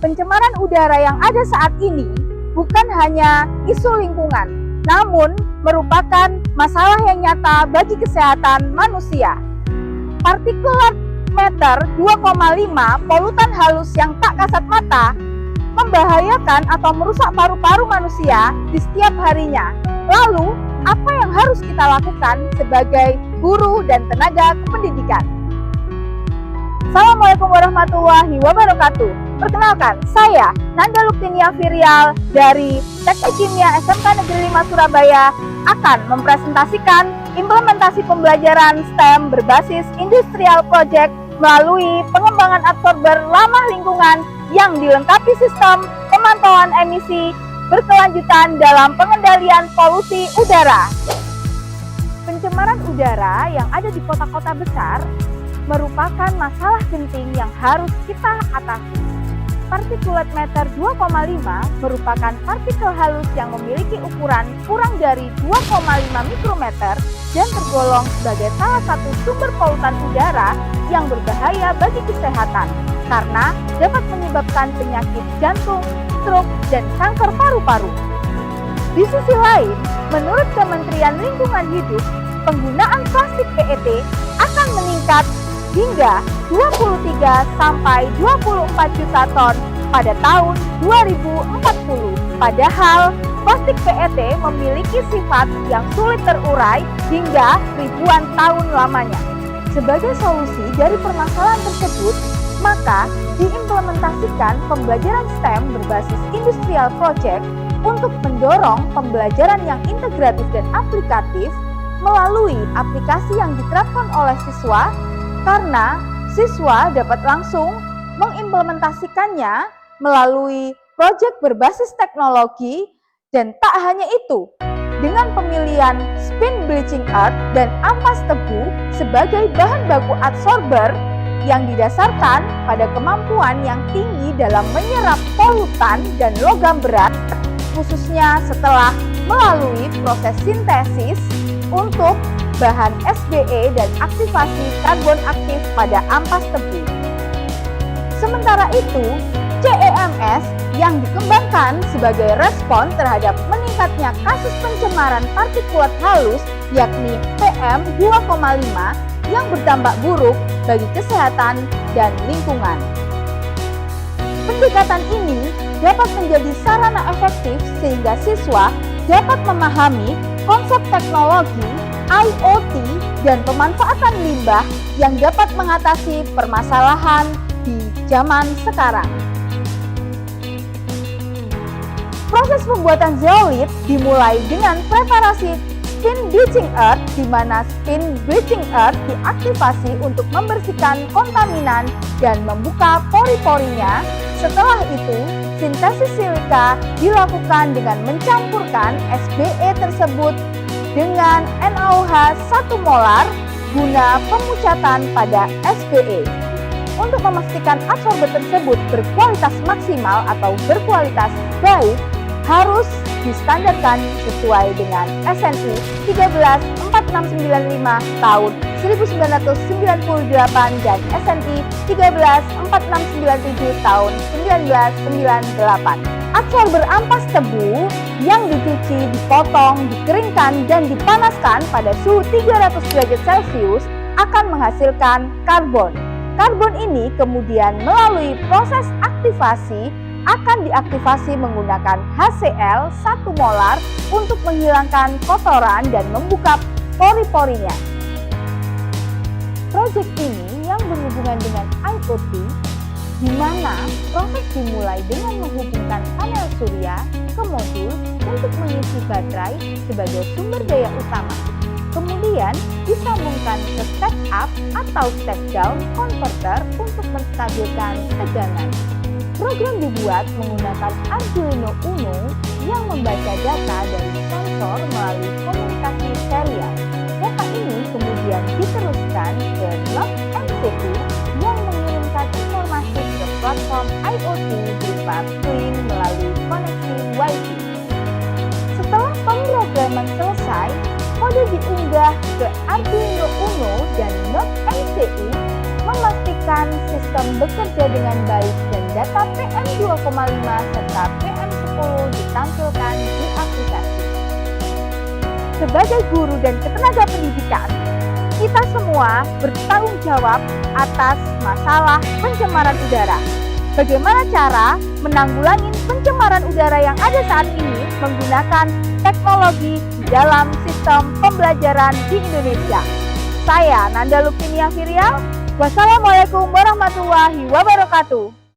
Pencemaran udara yang ada saat ini bukan hanya isu lingkungan, namun merupakan masalah yang nyata bagi kesehatan manusia. Partikulat meter 2,5 polutan halus yang tak kasat mata membahayakan atau merusak paru-paru manusia di setiap harinya. Lalu, apa yang harus kita lakukan sebagai guru dan tenaga kependidikan? Assalamualaikum warahmatullahi wabarakatuh. Perkenalkan, saya Nanda Luktinia Virial dari Teknik Kimia SMK Negeri 5 Surabaya akan mempresentasikan implementasi pembelajaran STEM berbasis Industrial Project melalui pengembangan absorber ramah lingkungan yang dilengkapi sistem pemantauan emisi berkelanjutan dalam pengendalian polusi udara. Pencemaran udara yang ada di kota-kota besar merupakan masalah genting yang harus kita atasi. Partikulat meter 2,5 merupakan partikel halus yang memiliki ukuran kurang dari 2,5 mikrometer dan tergolong sebagai salah satu sumber polutan udara yang berbahaya bagi kesehatan karena dapat menyebabkan penyakit jantung, stroke, dan kanker paru-paru. Di sisi lain, menurut Kementerian Lingkungan Hidup, penggunaan plastik PET akan meningkat hingga 23 sampai 24 juta ton pada tahun 2040. Padahal plastik PET memiliki sifat yang sulit terurai hingga ribuan tahun lamanya. Sebagai solusi dari permasalahan tersebut, maka diimplementasikan pembelajaran STEM berbasis Industrial Project untuk mendorong pembelajaran yang integratif dan aplikatif melalui aplikasi yang diterapkan oleh siswa, karena siswa dapat langsung mengimplementasikannya melalui proyek berbasis teknologi. Dan tak hanya itu, dengan pemilihan spin bleaching earth dan ampas tebu sebagai bahan baku absorber yang didasarkan pada kemampuan yang tinggi dalam menyerap polutan dan logam berat, khususnya setelah melalui proses sintesis untuk bahan SBE dan aktivasi karbon aktif pada ampas tebu. Sementara itu, CEMS yang dikembangkan sebagai respon terhadap meningkatnya kasus pencemaran partikulat halus yakni PM2,5 yang berdampak buruk bagi kesehatan dan lingkungan. Pendekatan ini dapat menjadi sarana efektif sehingga siswa dapat memahami konsep teknologi IoT dan pemanfaatan limbah yang dapat mengatasi permasalahan di zaman sekarang. Proses pembuatan zeolit dimulai dengan preparasi spin bleaching earth, di mana spin bleaching earth diaktifasi untuk membersihkan kontaminan dan membuka pori-porinya. Setelah itu, sintesis silika dilakukan dengan mencampurkan SBE tersebut dengan NaOH 1 molar guna pemucatan pada SBE. Untuk memastikan absorber tersebut berkualitas maksimal atau berkualitas baik, harus distandarkan sesuai dengan SNI 134695 tahun 1998 dan SNI 134697 tahun 1998. Absorber ampas tebu yang dicuci, dipotong, dikeringkan, dan dipanaskan pada suhu 300 derajat Celcius akan menghasilkan karbon. Karbon ini kemudian melalui proses aktivasi akan diaktifasi menggunakan HCl 1 molar untuk menghilangkan kotoran dan membuka pori-porinya. Proyek ini yang berhubungan dengan IoT, di mana proses dimulai dengan menghubungkan panel surya ke modul untuk mengisi baterai sebagai sumber daya utama. Kemudian disambungkan ke step up atau step down converter untuk menstabilkan tegangan. Program dibuat menggunakan Arduino Uno yang membaca data dari sensor melalui komunikasi serial. Data ini kemudian diteruskan ke log MCU yang mengirimkan informasi ke platform IoT berupa Twin melalui koneksi Wi-Fi. Setelah pemrograman selesai, kode diunggah ke Arduino Uno dan Node MCU memastikan sistem bekerja dengan baik dan data PM2,5 serta PM10 ditampilkan di aplikasi. Sebagai guru dan tenaga pendidikan, kita semua bertanggung jawab atas masalah pencemaran udara. Bagaimana cara menanggulangi pencemaran udara yang ada saat ini menggunakan teknologi di dalam sistem pembelajaran di Indonesia? Saya Nanda Luktinia Firial. Wassalamualaikum warahmatullahi wabarakatuh.